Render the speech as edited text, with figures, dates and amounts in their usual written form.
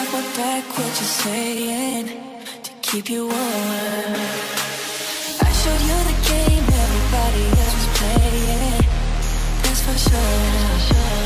up my back, what you saying to keep you warm? I showed you the game everybody else was playing, that's for sure.